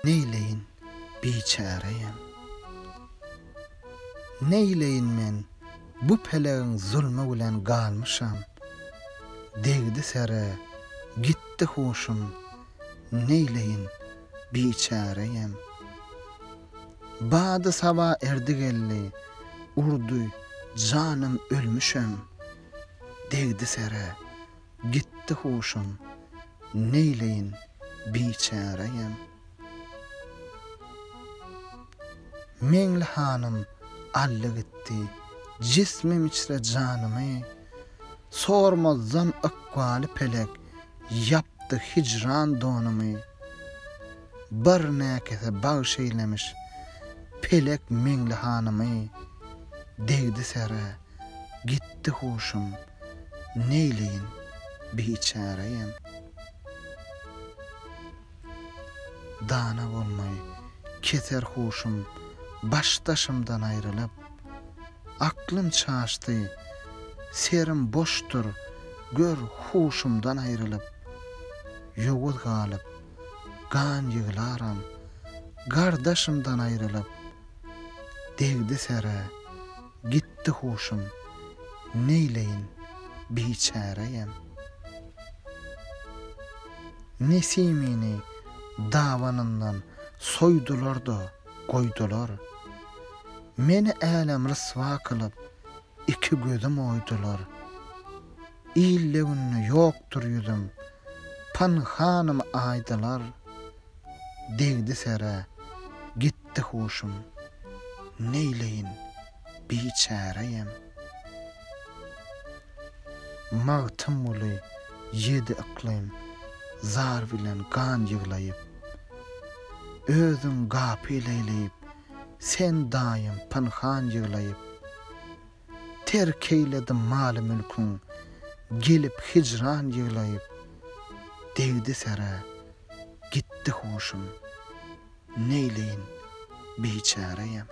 Neyleyin biçareyim. Neyleyin men bu peleğin zulmü bilen galmışam. Degdi sere gitti hoşum. Neyleyin biçareyim. Badı sabah erdi gelli. Urdu canım ölmüşüm. Degdi sere gitti hoşum. Neyleyin biçareyim. Meňli hanım allı gitti. Cismim içre canımı. Sormazdan akvali pelek yaptı hicran donumu. Bir näkese bağış eylemiş pelek meňli hanımı. Degdi sere gitti hoşum. Neyleyin biçareyim. Dana bolmay keser hoşum baştaşımdan ayrılıp. Aklım çaştı, serim boştur, gör hoşumdan ayrılıp. Yogul galıp, gan yığlaram, gardaşımdan ayrılıp. Degdi sere gitti hoşum. Neyleyin biçareyim. Nesimini davanından soydular da koydular. Meni älem rısva kılıp iki gözüm oydular. İllewinni yoktur yüzüm, panhanım aydılar. Degdi sere gitti hoşum. Neyleyin biçareyim. Mağtım ulu yedi ıklim, zar bilen gan yığlayıp. Özün gapil eyleyip, sen daim panhan yığlayıp. Terk eyledim malı mülkün, gelip hicran yığlayıp. Degdi sere gitti hoşum. Neyleyin biçareyim.